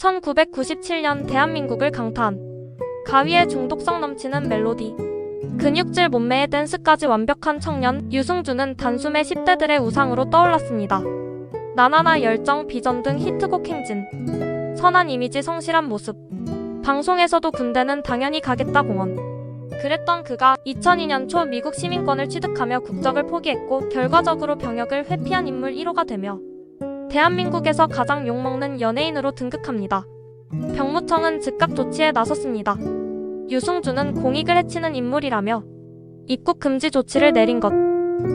1997년 대한민국을 강타한 가위의 중독성 넘치는 멜로디, 근육질 몸매의 댄스까지 완벽한 청년 유승준은 단숨에 10대들의 우상으로 떠올랐습니다. 나나나 열정, 비전 등 히트곡 행진, 선한 이미지, 성실한 모습, 방송에서도 군대는 당연히 가겠다 공언. 그랬던 그가 2002년 초 미국 시민권을 취득하며 국적을 포기했고 결과적으로 병역을 회피한 인물 1호가 되며 대한민국에서 가장 욕먹는 연예인으로 등극합니다. 병무청은 즉각 조치에 나섰습니다. 유승준은 공익을 해치는 인물이라며 입국 금지 조치를 내린 것.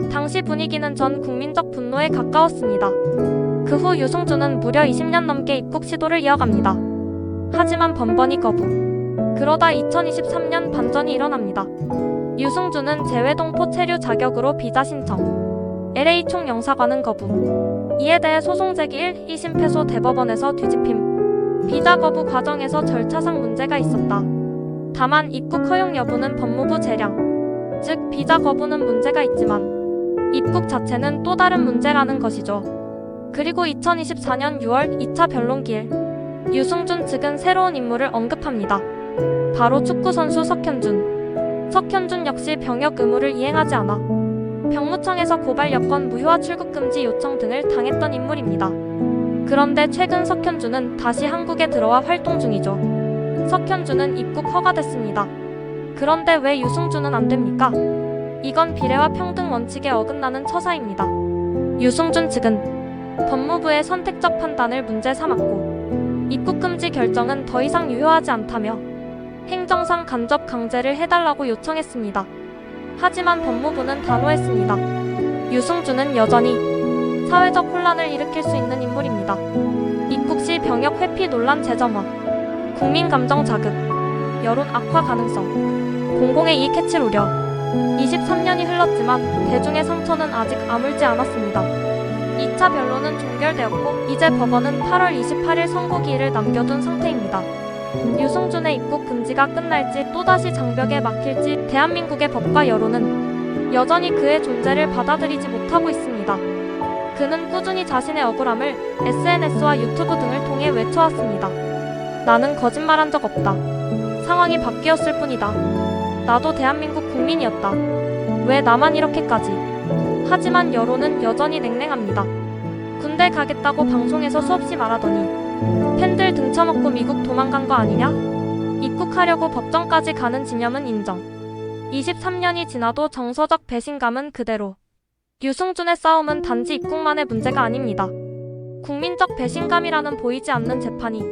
당시 분위기는 전 국민적 분노에 가까웠습니다. 그 후 유승준은 무려 20년 넘게 입국 시도를 이어갑니다. 하지만 번번이 거부. 그러다 2023년 반전이 일어납니다. 유승준은 재외동포 체류 자격으로 비자 신청, LA 총영사관은 거부. 이에 대해 소송 제기 1, 2심 패소, 대법원에서 뒤집힘. 비자 거부 과정에서 절차상 문제가 있었다. 다만 입국 허용 여부는 법무부 재량, 즉 비자 거부는 문제가 있지만 입국 자체는 또 다른 문제라는 것이죠. 그리고 2024년 6월 2차 변론기일 유승준 측은 새로운 인물을 언급합니다. 바로 축구선수 석현준. 석현준 역시 병역 의무를 이행하지 않아 병무청에서 고발 여건 무효와 출국 금지 요청 등을 당했던 인물입니다. 그런데 최근 석현준은 다시 한국에 들어와 활동 중이죠. 석현준은 입국 허가됐습니다. 그런데 왜 유승준은 안 됩니까? 이건 비례와 평등 원칙에 어긋나는 처사입니다. 유승준 측은 법무부의 선택적 판단을 문제 삼았고 입국 금지 결정은 더 이상 유효하지 않다며 행정상 간접 강제를 해달라고 요청했습니다. 하지만 법무부는 단호했습니다. 유승준은 여전히 사회적 혼란을 일으킬 수 있는 인물입니다. 입국 시 병역 회피 논란 재점화, 국민 감정 자극, 여론 악화 가능성, 공공의 이익 해칠 우려. 23년이 흘렀지만 대중의 상처는 아직 아물지 않았습니다. 2차 변론은 종결되었고 이제 법원은 8월 28일 선고기일을 남겨둔 상태입니다. 유승준의 입국 금지가 끝날지 또다시 장벽에 막힐지 대한민국의 법과 여론은 여전히 그의 존재를 받아들이지 못하고 있습니다. 그는 꾸준히 자신의 억울함을 SNS와 유튜브 등을 통해 외쳐왔습니다. 나는 거짓말한 적 없다. 상황이 바뀌었을 뿐이다. 나도 대한민국 국민이었다. 왜 나만 이렇게까지? 하지만 여론은 여전히 냉랭합니다. 군대 가겠다고 방송에서 수없이 말하더니 팬들 등쳐먹고 미국 도망간 거 아니냐? 입국하려고 법정까지 가는 진념은 인정. 23년이 지나도 정서적 배신감은 그대로. 유승준의 싸움은 단지 입국만의 문제가 아닙니다. 국민적 배신감이라는 보이지 않는 재판이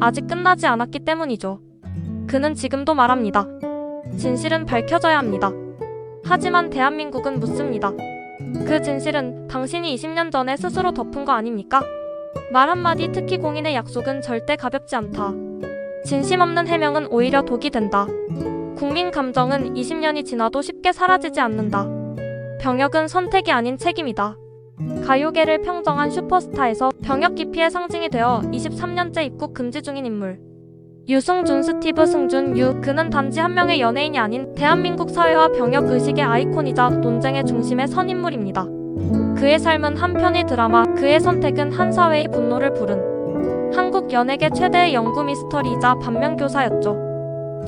아직 끝나지 않았기 때문이죠. 그는 지금도 말합니다. 진실은 밝혀져야 합니다. 하지만 대한민국은 묻습니다. 그 진실은 당신이 20년 전에 스스로 덮은 거 아닙니까? 말 한마디, 특히 공인의 약속은 절대 가볍지 않다. 진심 없는 해명은 오히려 독이 된다. 국민 감정은 20년이 지나도 쉽게 사라지지 않는다. 병역은 선택이 아닌 책임이다. 가요계를 평정한 슈퍼스타에서 병역 기피의 상징이 되어 23년째 입국 금지 중인 인물. 유승준, 스티브 승준, 그는 단지 한 명의 연예인이 아닌 대한민국 사회와 병역 의식의 아이콘이자 논쟁의 중심에 선 인물입니다. 그의 삶은 한 편의 드라마, 그의 선택은 한 사회의 분노를 부른 한국 연예계 최대의 연구 미스터리이자 반면교사였죠.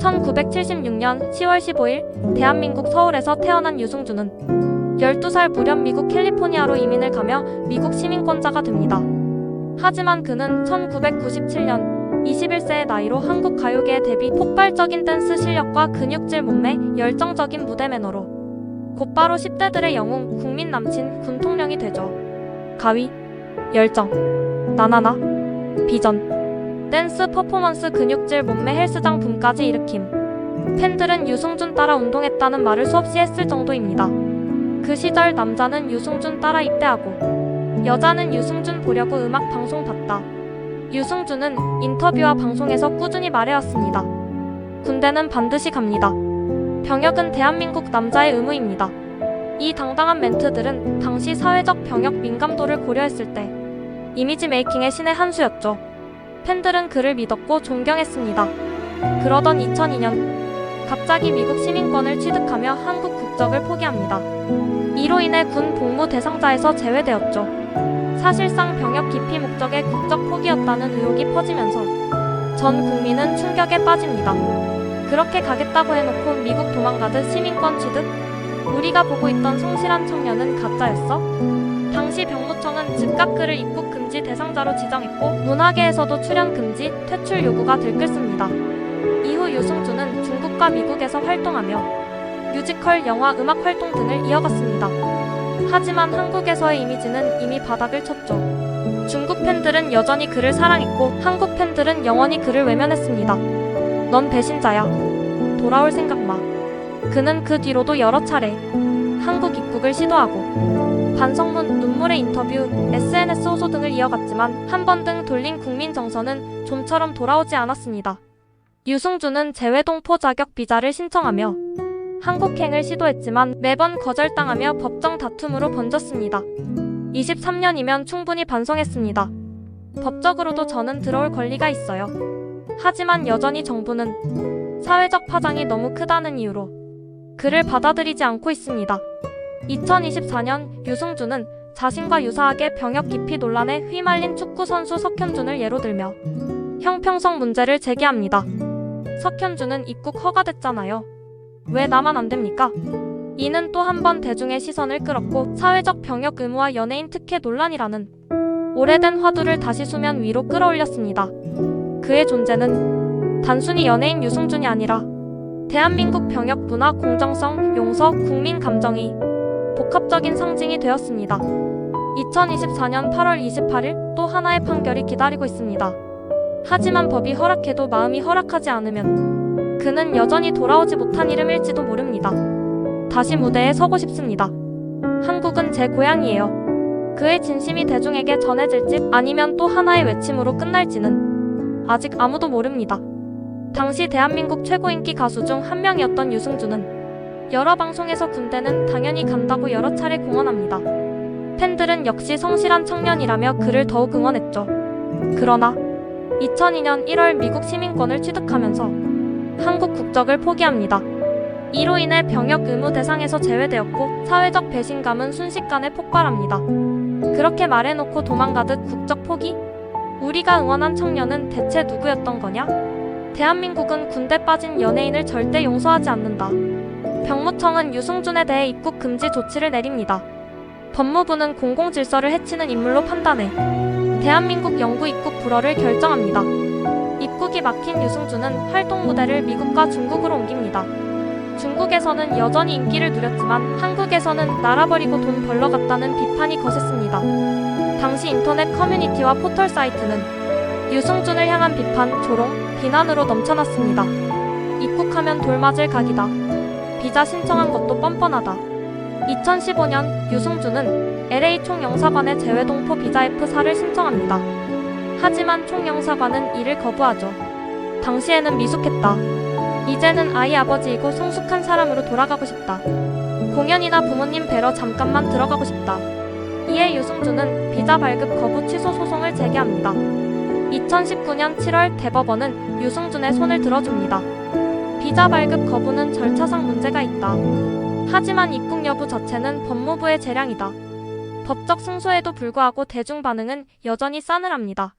1976년 10월 15일 대한민국 서울에서 태어난 유승준은 12살 무렵 미국 캘리포니아로 이민을 가며 미국 시민권자가 됩니다. 하지만 그는 1997년 21세의 나이로 한국 가요계에 데뷔, 폭발적인 댄스 실력과 근육질 몸매, 열정적인 무대 매너로 곧바로 10대들의 영웅, 국민 남친, 군통령이 되죠. 가위, 열정, 나나나, 비전, 댄스 퍼포먼스, 근육질 몸매, 헬스장 붐까지 일으킴. 팬들은 유승준 따라 운동했다는 말을 수없이 했을 정도입니다. 그 시절 남자는 유승준 따라 입대하고 여자는 유승준 보려고 음악 방송 봤다. 유승준은 인터뷰와 방송에서 꾸준히 말해왔습니다. 군대는 반드시 갑니다. 병역은 대한민국 남자의 의무입니다. 이 당당한 멘트들은 당시 사회적 병역 민감도를 고려했을 때 이미지 메이킹의 신의 한 수였죠. 팬들은 그를 믿었고 존경했습니다. 그러던 2002년 갑자기 미국 시민권을 취득하며 한국 국적을 포기합니다. 이로 인해 군 복무 대상자에서 제외되었죠. 사실상 병역 기피 목적의 국적 포기였다는 의혹이 퍼지면서 전 국민은 충격에 빠집니다. 그렇게 가겠다고 해놓고 미국 도망가듯 시민권 취득? 우리가 보고 있던 성실한 청년은 가짜였어? 당시 병무청은 즉각 그를 입국 금지 대상자로 지정했고 문화계에서도 출연 금지, 퇴출 요구가 들끓습니다. 이후 유승준은 중국과 미국에서 활동하며 뮤지컬, 영화, 음악 활동 등을 이어갔습니다. 하지만 한국에서의 이미지는 이미 바닥을 쳤죠. 중국 팬들은 여전히 그를 사랑했고 한국 팬들은 영원히 그를 외면했습니다. 넌 배신자야. 돌아올 생각 마. 그는 그 뒤로도 여러 차례 한국 입국을 시도하고 반성문, 눈물의 인터뷰, SNS 호소 등을 이어갔지만 한 번 등 돌린 국민 정서는 좀처럼 돌아오지 않았습니다. 유승준은 재외동포 자격 비자를 신청하며 한국행을 시도했지만 매번 거절당하며 법정 다툼으로 번졌습니다. 23년이면 충분히 반성했습니다. 법적으로도 저는 들어올 권리가 있어요. 하지만 여전히 정부는 사회적 파장이 너무 크다는 이유로 그를 받아들이지 않고 있습니다. 2024년 유승준은 자신과 유사하게 병역 기피 논란에 휘말린 축구 선수 석현준을 예로 들며 형평성 문제를 제기합니다. 석현준은 입국 허가됐잖아요. 왜 나만 안 됩니까? 이는 또 한 번 대중의 시선을 끌었고 사회적 병역 의무와 연예인 특혜 논란이라는 오래된 화두를 다시 수면 위로 끌어올렸습니다. 그의 존재는 단순히 연예인 유승준이 아니라 대한민국 병역 문화 공정성, 용서, 국민 감정이 복합적인 상징이 되었습니다. 2024년 8월 28일 또 하나의 판결이 기다리고 있습니다. 하지만 법이 허락해도 마음이 허락하지 않으면 그는 여전히 돌아오지 못한 이름일지도 모릅니다. 다시 무대에 서고 싶습니다. 한국은 제 고향이에요. 그의 진심이 대중에게 전해질지 아니면 또 하나의 외침으로 끝날지는 아직 아무도 모릅니다. 당시 대한민국 최고 인기 가수 중 한 명이었던 유승준은 여러 방송에서 군대는 당연히 간다고 여러 차례 공언합니다. 팬들은 역시 성실한 청년이라며 그를 더욱 응원했죠. 그러나 2002년 1월 미국 시민권을 취득하면서 한국 국적을 포기합니다. 이로 인해 병역 의무 대상에서 제외되었고 사회적 배신감은 순식간에 폭발합니다. 그렇게 말해놓고 도망가듯 국적 포기? 우리가 응원한 청년은 대체 누구였던 거냐? 대한민국은 군대 빠진 연예인을 절대 용서하지 않는다. 병무청은 유승준에 대해 입국 금지 조치를 내립니다. 법무부는 공공질서를 해치는 인물로 판단해 대한민국 영구 입국 불허를 결정합니다. 입국이 막힌 유승준은 활동 무대를 미국과 중국으로 옮깁니다. 중국에서는 여전히 인기를 누렸지만 한국에서는 나라 버리고 돈 벌러 갔다는 비판이 거셌습니다. 당시 인터넷 커뮤니티와 포털 사이트는 유승준을 향한 비판, 조롱, 비난으로 넘쳐났습니다. 입국하면 돌 맞을 각이다. 비자 신청한 것도 뻔뻔하다. 2015년 유승준은 LA 총영사관에 재외동포 비자 F4를 신청합니다. 하지만 총영사관은 이를 거부하죠. 당시에는 미숙했다. 이제는 아이 아버지이고 성숙한 사람으로 돌아가고 싶다. 공연이나 부모님 뵈러 잠깐만 들어가고 싶다. 이에 유승준은 비자 발급 거부 취소 소송을 제기합니다. 2019년 7월 대법원은 유승준의 손을 들어줍니다. 비자 발급 거부는 절차상 문제가 있다. 하지만 입국 여부 자체는 법무부의 재량이다. 법적 승소에도 불구하고 대중 반응은 여전히 싸늘합니다.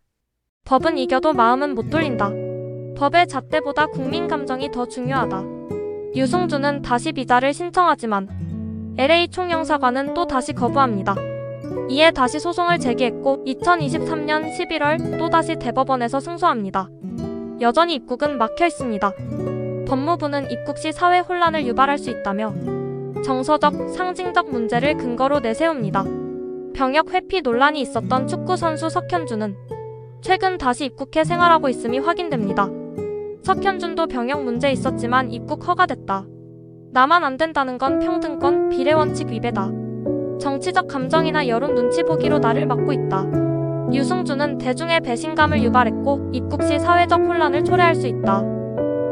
법은 이겨도 마음은 못 돌린다. 법의 잣대보다 국민 감정이 더 중요하다. 유승준은 다시 비자를 신청하지만 LA 총영사관은 또 다시 거부합니다. 이에 다시 소송을 제기했고 2023년 11월 또다시 대법원에서 승소합니다. 여전히 입국은 막혀 있습니다. 법무부는 입국 시 사회 혼란을 유발할 수 있다며 정서적, 상징적 문제를 근거로 내세웁니다. 병역 회피 논란이 있었던 축구선수 석현준은 최근 다시 입국해 생활하고 있음이 확인됩니다. 석현준도 병역 문제 있었지만 입국 허가됐다. 나만 안 된다는 건 평등권, 비례원칙 위배다. 정치적 감정이나 여론 눈치 보기로 나를 막고 있다. 유승준은 대중의 배신감을 유발했고 입국 시 사회적 혼란을 초래할 수 있다.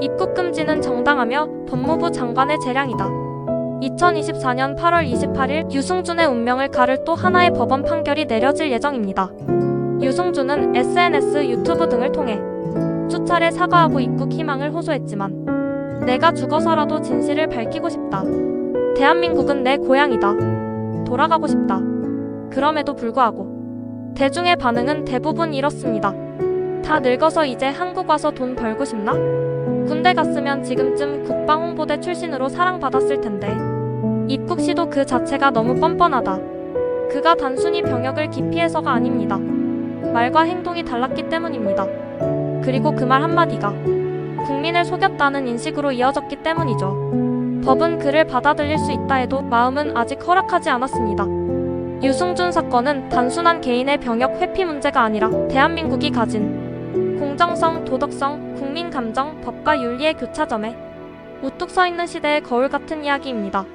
입국 금지는 정당하며 법무부 장관의 재량이다. 2024년 8월 28일 유승준의 운명을 가를 또 하나의 법원 판결이 내려질 예정입니다. 유승준은 SNS, 유튜브 등을 통해 수차례 사과하고 입국 희망을 호소했지만 내가 죽어서라도 진실을 밝히고 싶다. 대한민국은 내 고향이다. 돌아가고 싶다. 그럼에도 불구하고 대중의 반응은 대부분 이렇습니다. 다 늙어서 이제 한국 와서 돈 벌고 싶나? 군대 갔으면 지금쯤 국방홍보대 출신으로 사랑받았을 텐데. 입국 시도 그 자체가 너무 뻔뻔하다. 그가 단순히 병역을 기피해서가 아닙니다. 말과 행동이 달랐기 때문입니다. 그리고 그 말 한마디가 국민을 속였다는 인식으로 이어졌기 때문이죠. 법은 그를 받아들일 수 있다 해도 마음은 아직 허락하지 않았습니다. 유승준 사건은 단순한 개인의 병역 회피 문제가 아니라 대한민국이 가진 공정성, 도덕성, 국민 감정, 법과 윤리의 교차점에 우뚝 서 있는 시대의 거울 같은 이야기입니다.